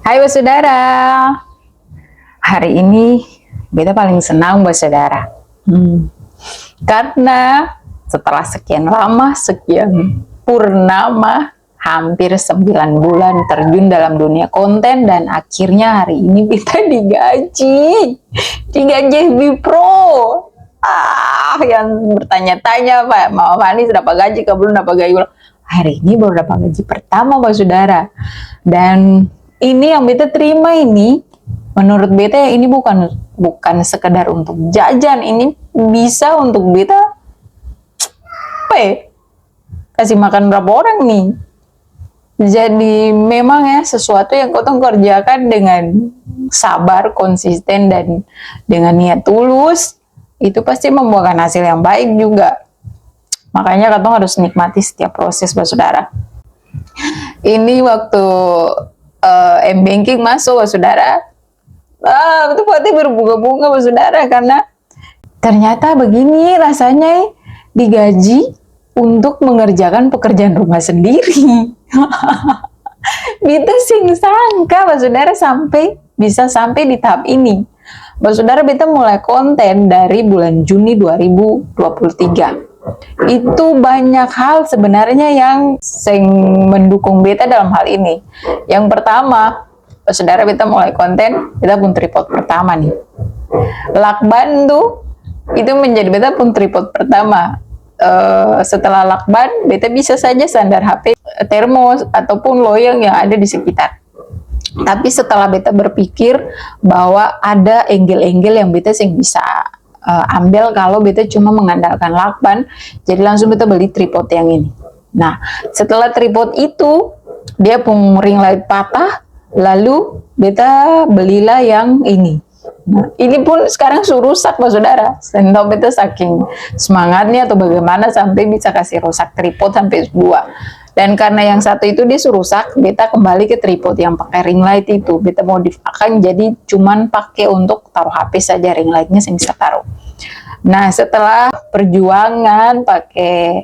Hai saudara, hari ini beta paling senang saudara. Karena setelah sekian lama, sekian purnama, hampir 9 bulan terjun dalam dunia konten dan akhirnya hari ini beta digaji FB Pro. Yang bertanya-tanya Pak, Mama Fani dapat gaji ke belum dapat gaji? Hari ini baru dapat gaji pertama saudara. Dan ini yang beta terima ini, menurut beta ya ini bukan sekedar untuk jajan, ini bisa untuk beta kasih makan berapa orang nih. Jadi memang ya sesuatu yang kau kerjakan dengan sabar, konsisten dan dengan niat tulus, itu pasti membuahkan hasil yang baik juga. Makanya katong harus nikmati setiap proses saudara. Ini waktu M-Banking masuk saudara, itu hati berbunga-bunga saudara, karena ternyata begini rasanya digaji untuk mengerjakan pekerjaan rumah sendiri. Beta sing sangka saudara bisa sampai di tahap ini. Saudara, beta mulai konten dari bulan Juni 2023. Itu banyak hal sebenarnya yang mendukung beta dalam hal ini. Yang pertama, saudara, beta mulai konten, beta pun tripod pertama nih. Lakban tuh itu menjadi beta pun tripod pertama. Setelah lakban, beta bisa saja sandar HP termos ataupun loyang yang ada di sekitar. Tapi setelah beta berpikir bahwa ada angle-angle yang beta bisa ambil kalau beta cuma mengandalkan lakban, jadi langsung beta beli tripod yang ini. Nah, setelah tripod itu dia pun ring light patah, lalu beta belilah yang ini. Nah, ini pun sekarang rusak saudara. Entah beta saking semangatnya atau bagaimana sampai bisa kasih rusak tripod sampai 2. Dan karena yang satu itu dia rusak, beta kembali ke tripod yang pakai ring light itu. Beta modifikasikan jadi cuman pakai untuk taruh HP saja, ring lightnya saya bisa taruh. Nah, setelah perjuangan pakai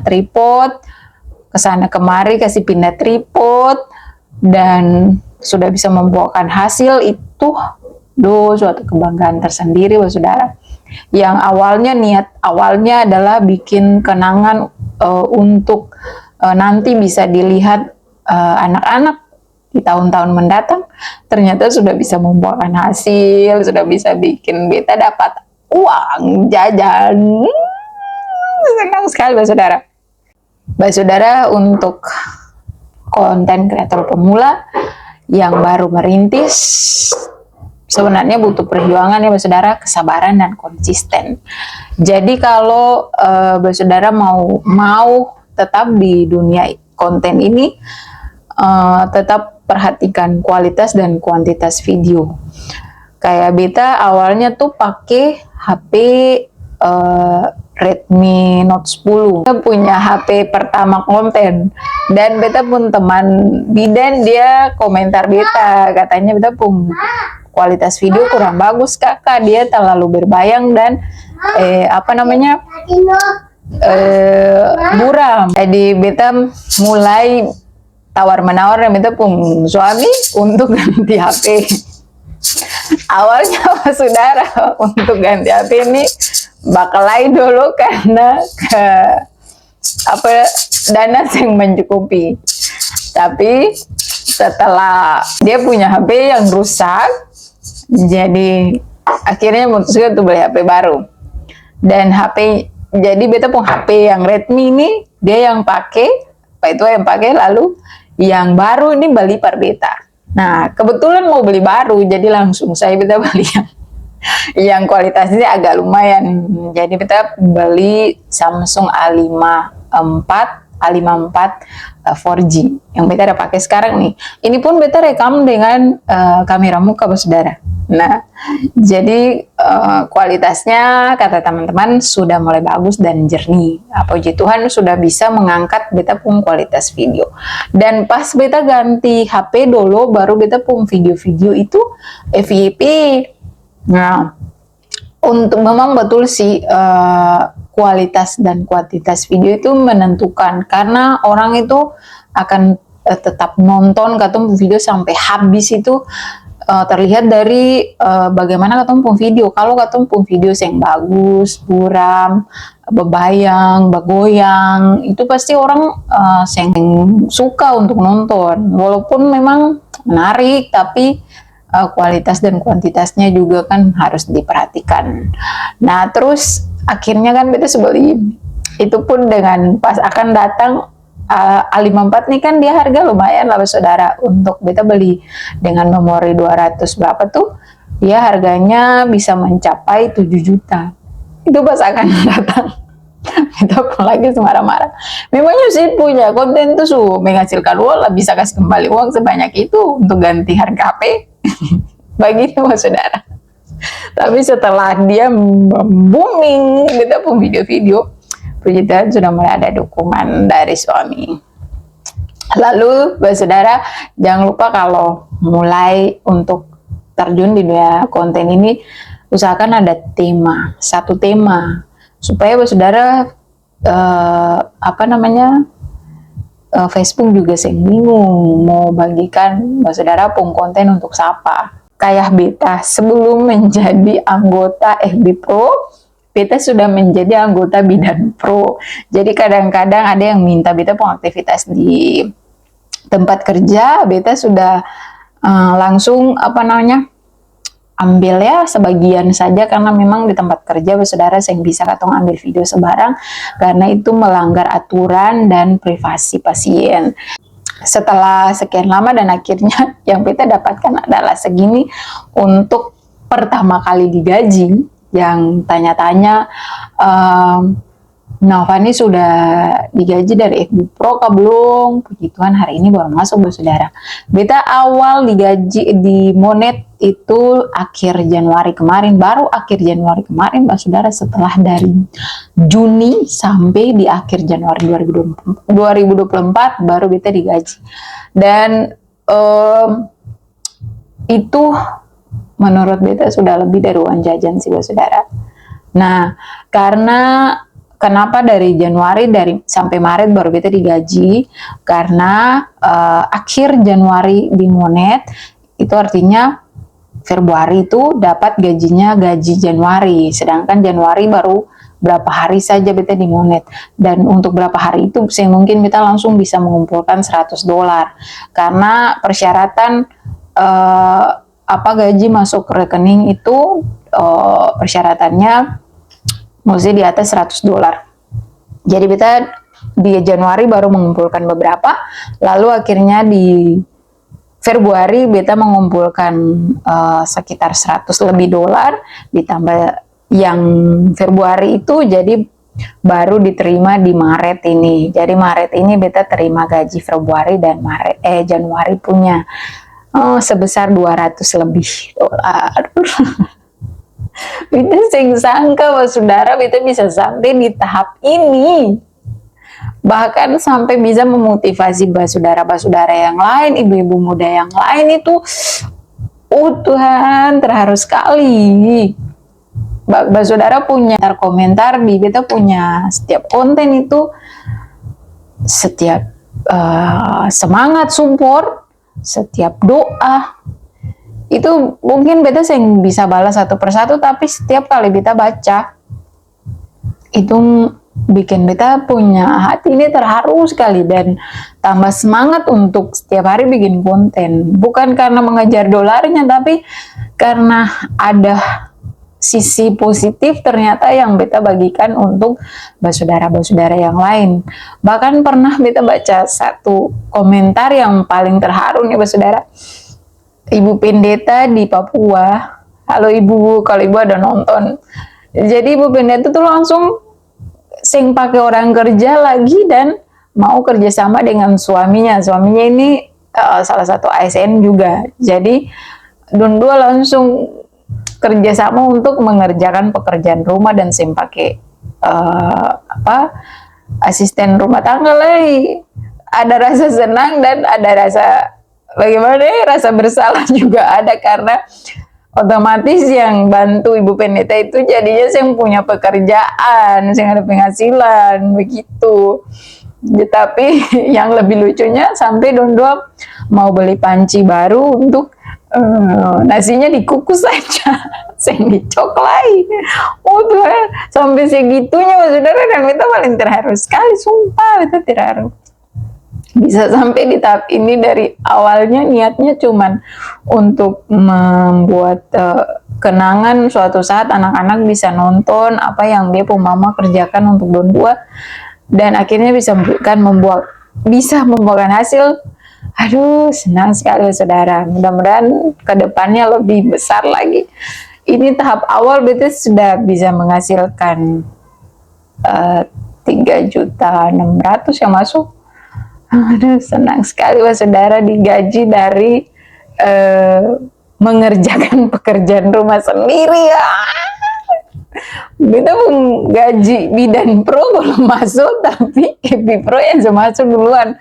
tripod, kesana kemari kasih pindah tripod dan sudah bisa membuahkan hasil itu, suatu kebanggaan tersendiri saudara. Yang niat awalnya adalah bikin kenangan untuk nanti bisa dilihat anak-anak di tahun-tahun mendatang, ternyata sudah bisa membuahkan hasil, sudah bisa bikin beta dapat uang jajan. Senang sekali saudara. Saudara, untuk konten kreator pemula yang baru merintis, sebenarnya butuh perjuangan ya saudara, kesabaran dan konsisten. Jadi kalau saudara mau tetap di dunia konten ini, tetap perhatikan kualitas dan kuantitas video. Kayak beta awalnya tuh pakai HP Redmi Note 10. Beta punya HP pertama konten, dan beta pun teman bidan dia komentar beta, katanya beta pun kualitas video kurang bagus kakak, dia terlalu berbayang dan buram. Jadi beta mulai tawar-menawar dan beta pun suami untuk ganti HP. Awalnya saudara, untuk ganti HP ini bakalai dulu karena dana yang mencukupi. Tapi setelah dia punya HP yang rusak, jadi akhirnya memutuskan untuk beli HP baru. Dan jadi beta pun HP yang Redmi ini dia yang pakai, lalu yang baru ini beli per beta. Nah, kebetulan mau beli baru, jadi langsung saya beta beli yang kualitasnya agak lumayan. Jadi beta beli Samsung A54 4G yang beta ada pakai sekarang nih. Ini pun beta rekam dengan kamera muka saudara. Nah, jadi kualitasnya kata teman-teman sudah mulai bagus dan jernih. Puji Tuhan sudah bisa mengangkat beta pun kualitas video. Dan pas beta ganti HP dulu, baru beta pun video-video itu FYP. Nah, untuk memang betul sih kualitas dan kuantitas video itu menentukan, karena orang itu akan tetap nonton katong video sampai habis itu terlihat dari bagaimana katong pun video. Kalau katong pun video yang bagus, buram, bebayang, begoyang, itu pasti orang yang suka untuk nonton. Walaupun memang menarik, tapi kualitas dan kuantitasnya juga kan harus diperhatikan. Nah, terus akhirnya kan beta sebeli. Itu pun dengan pas akan datang A54 nih kan dia harga lumayan lah saudara. Untuk beta beli dengan memori 200 berapa tuh, dia harganya bisa mencapai 7 juta. Itu pas akan datang. Kita pun lagi marah-marah. Memangnya sih punya konten tuh menghasilkan uang lah, bisa kasih kembali uang sebanyak itu untuk ganti harga HP. Begitu saudara. Tapi setelah dia booming, kita pun video-video, puji Tuhan sudah mulai ada dukungan dari suami. Lalu saudara, jangan lupa kalau mulai untuk terjun di dunia konten ini, usahakan ada tema, satu tema, supaya saudara Facebook juga sering bingung mau bagikan saudara pun konten untuk siapa. Kayak beta sebelum menjadi anggota FB Pro, beta sudah menjadi anggota Bidan Pro. Jadi kadang-kadang ada yang minta beta pun aktivitas di tempat kerja, beta sudah langsung ambil ya sebagian saja, karena memang di tempat kerja saudara yang bisa katong ambil video sebarang karena itu melanggar aturan dan privasi pasien. Setelah sekian lama dan akhirnya yang beta dapatkan adalah segini untuk pertama kali digaji. Yang tanya-tanya, Navani sudah digaji dari FB Pro kah belum? Puji Tuhan hari ini baru masuk saudara. Beta awal digaji di Monet itu akhir Januari kemarin, baru akhir Januari kemarin saudara, setelah dari Juni sampai di akhir Januari 2024 baru beta digaji. Dan itu menurut beta sudah lebih dari uang jajan sih saudara. Nah, kenapa dari Januari sampai Maret baru beta digaji? Karena akhir Januari di Monet itu artinya Februari itu dapat gajinya gaji Januari, sedangkan Januari baru berapa hari saja beta di Monet. Dan untuk berapa hari itu mungkin beta langsung bisa mengumpulkan $100, karena persyaratan gaji masuk ke rekening itu persyaratannya mesti di atas $100. Jadi beta di Januari baru mengumpulkan beberapa, lalu akhirnya di Februari beta mengumpulkan sekitar $100 lebih, ditambah yang Februari itu, jadi baru diterima di Maret ini. Jadi Maret ini beta terima gaji Februari dan Januari punya sebesar $200 lebih. Beta sing sangka saudara beta bisa sampai di tahap ini, bahkan sampai bisa memotivasi saudara-saudara yang lain, ibu-ibu muda yang lain itu. Tuhan, terharu sekali. Saudara punya komentar di beta punya setiap konten itu, setiap semangat support, setiap doa itu mungkin beta yang bisa balas satu persatu, tapi setiap kali beta baca itu bikin beta punya hati ini terharu sekali dan tambah semangat untuk setiap hari bikin konten. Bukan karena mengejar dolarnya, tapi karena ada sisi positif ternyata yang beta bagikan untuk saudara-saudara yang lain. Bahkan pernah beta baca satu komentar yang paling terharu nih saudara. Ibu pendeta di Papua. Halo ibu, kalau ibu ada nonton. Jadi ibu pendeta tuh langsung sing pakai orang kerja lagi dan mau kerjasama dengan suaminya. Suaminya ini salah satu ASN juga. Jadi dua langsung kerjasama untuk mengerjakan pekerjaan rumah dan sing pakai asisten rumah tangga lagi. Ada rasa senang dan ada rasa bagaimana rasa bersalah juga ada, karena otomatis yang bantu ibu pendeta itu jadinya yang punya pekerjaan, yang ada penghasilan begitu. Tapi yang lebih lucunya sampai Don Dua mau beli panci baru untuk nasinya dikukus saja, saya dicoklai. Oh Tuhan, sampai segitunya saudara, dan kita paling terharu sekali, sumpah kita terharu. Bisa sampai di tahap ini, dari awalnya niatnya cuman untuk membuat kenangan suatu saat anak-anak bisa nonton apa yang dia pun mama kerjakan untuk Don Dua, dan akhirnya bisa membuahkan hasil. Aduh, senang sekali saudara. Mudah-mudahan kedepannya lebih besar lagi. Ini tahap awal beta sudah bisa menghasilkan 3.600.000 yang masuk. Aduh, senang sekali saudara, digaji dari mengerjakan pekerjaan rumah sendiri. Beta pun gaji bidan pro belum masuk, tapi Epi Pro yang masuk duluan.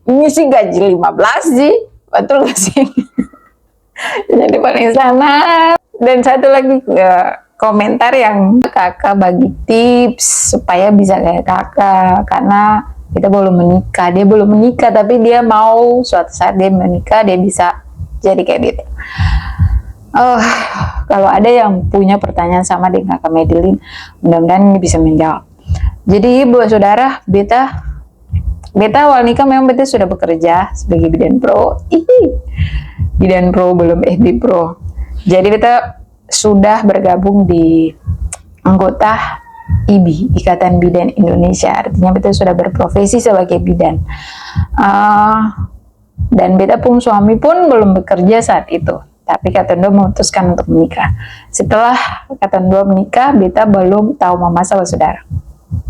Ini sih gaji 15 sih, betul gak sih? Jadi paling sana. Dan satu lagi komentar yang kakak bagi tips supaya bisa kayak kakak, karena kita belum menikah, dia belum menikah, tapi dia mau suatu saat dia menikah, dia bisa jadi kayak gitu. Kalau ada yang punya pertanyaan sama dengan kakak Madeline, mudah-mudahan ini bisa menjawab. Jadi buat saudara, beta awal nikah memang beta sudah bekerja sebagai bidan pro. Bidan pro, belum FB pro. Jadi beta sudah bergabung di anggota IBI, Ikatan Bidan Indonesia. Artinya beta sudah berprofesi sebagai bidan. Dan beta pun suami pun belum bekerja saat itu. Tapi Katan Dua memutuskan untuk menikah. Setelah Katan Dua menikah, beta belum tahu memasak, saudara.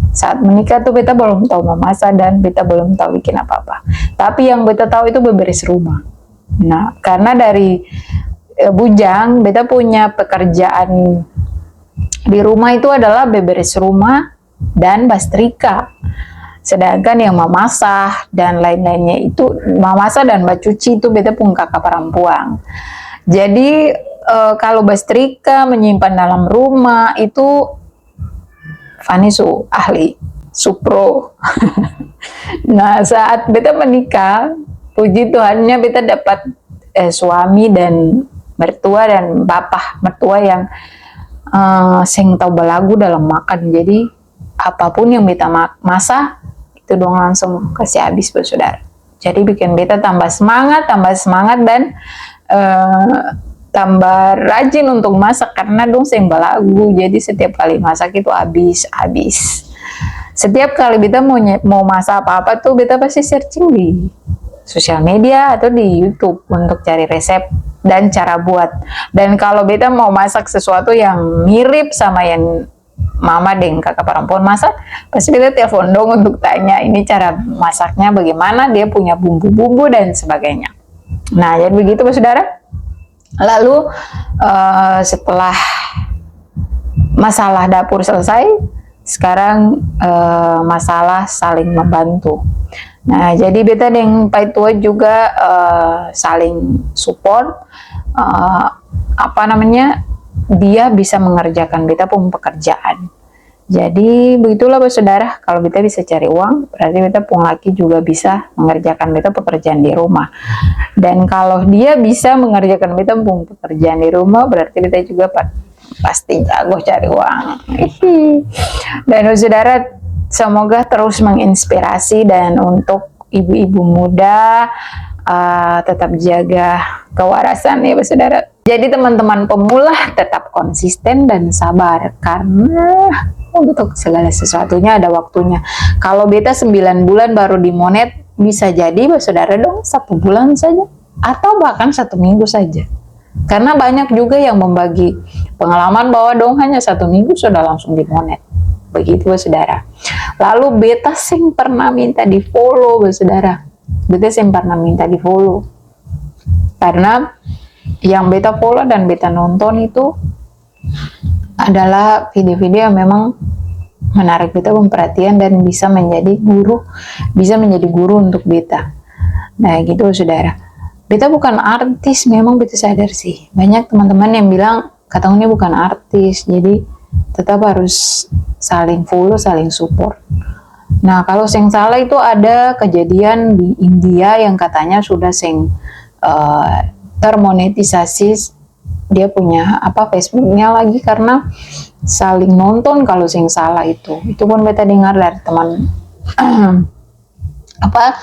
Saat menikah tuh beta belum tahu memasak dan beta belum tahu bikin apa-apa. Tapi yang beta tahu itu beberes rumah. Nah, karena dari bujang, beta punya pekerjaan di rumah itu adalah beberes rumah dan bastrika. Sedangkan yang memasak dan lain-lainnya itu, memasak dan bacuci itu beta pun kakak perempuan. Jadi kalau bastrika, menyimpan dalam rumah itu Fani ahli, supro. Nah, saat beta menikah, puji Tuhannya beta dapat suami dan mertua dan bapak mertua yang sing tahu belagu dalam makan. Jadi apapun yang beta masak itu dong langsung kasih habis buat saudara. Jadi bikin beta tambah semangat dan tambah rajin untuk masak, karena dong sing belagu. Jadi setiap kali masak itu habis. Setiap kali beta mau masak apa-apa tuh beta pasti searching di sosial media atau di YouTube untuk cari resep dan cara buat. Dan kalau beta mau masak sesuatu yang mirip sama yang mama dan kakak perempuan masak, pasti beta telepon dong untuk tanya ini cara masaknya bagaimana, dia punya bumbu-bumbu dan sebagainya. Nah, jadi begitu saudara. Lalu setelah masalah dapur selesai, sekarang masalah saling membantu. Nah, jadi beta dengan Pak Tua juga saling support. Dia bisa mengerjakan beta pun pekerjaan. Jadi begitulah saudara, kalau beta bisa cari uang, berarti beta pun laki juga bisa mengerjakan beta pekerjaan di rumah. Dan kalau dia bisa mengerjakan beta pun pekerjaan di rumah, berarti beta juga pasti jago cari uang. Dan saudara, semoga terus menginspirasi, dan untuk ibu-ibu muda tetap jaga kewarasan ya saudara. Jadi teman-teman pemula tetap konsisten dan sabar, karena untuk segala sesuatunya ada waktunya. Kalau beta 9 bulan baru dimonet, bisa jadi saudara dong 1 bulan saja, atau bahkan 1 minggu saja. Karena banyak juga yang membagi pengalaman bahwa dong hanya 1 minggu sudah langsung dimonet. Begitu saudara. Lalu beta sing pernah minta di follow saudara. Beta sing pernah minta di follow. Karena yang beta follow dan beta nonton itu adalah video-video yang memang menarik beta perhatian dan bisa menjadi guru untuk beta. Nah gitu saudara. Beta bukan artis, memang beta sadar sih. Banyak teman-teman yang bilang katanya bukan artis, jadi tetap harus saling follow, saling support. Nah, kalau sing salah itu ada kejadian di India yang katanya sudah sing termonetisasi dia punya apa Facebooknya lagi karena saling nonton kalau sing salah itu pun beta dengar dari teman apa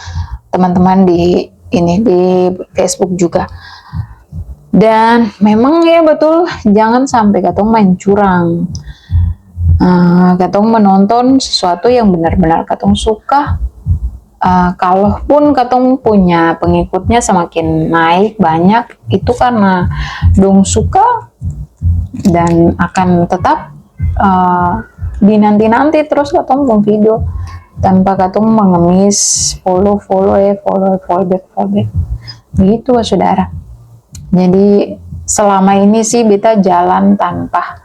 teman-teman di ini di Facebook juga. Dan memang ya betul, jangan sampai katong main curang. Katong menonton sesuatu yang benar-benar katong suka. Kalaupun katong punya pengikutnya semakin naik banyak, itu karena dong suka dan akan tetap di nanti-nanti terus katong pun video tanpa katong mengemis follow back gitu saudara. Jadi selama ini sih beta jalan tanpa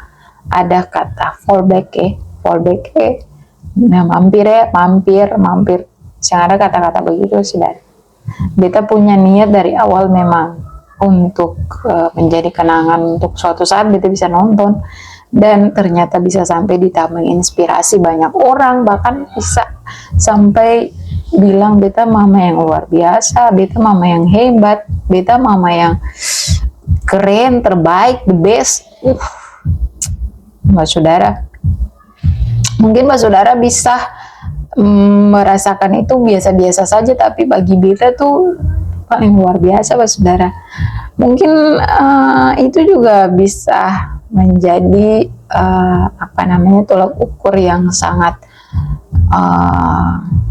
ada kata fallback nah mampir yang ada kata-kata begitu saudara. Beta punya niat dari awal memang untuk menjadi kenangan untuk suatu saat beta bisa nonton, dan ternyata bisa sampai di tahap menginspirasi banyak orang, bahkan bisa sampai bilang beta mama yang luar biasa, beta mama yang hebat, beta mama yang keren, terbaik, the best. Mbak saudara, mungkin Mbak saudara bisa merasakan itu biasa-biasa saja, tapi bagi beta tuh paling luar biasa Mbak saudara. Mungkin itu juga bisa menjadi apa namanya tolak ukur yang sangat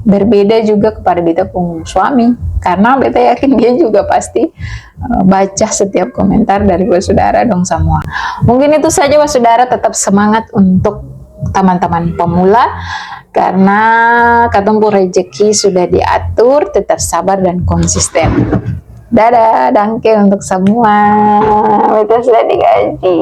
berbeda juga kepada beta pun suami, karena beta yakin dia juga pasti baca setiap komentar dari saudara dong semua. Mungkin itu saja saudara, tetap semangat untuk teman-teman pemula karena katong rezeki sudah diatur, tetap sabar dan konsisten. Dadah, dangke untuk semua. Beta sudah digaji.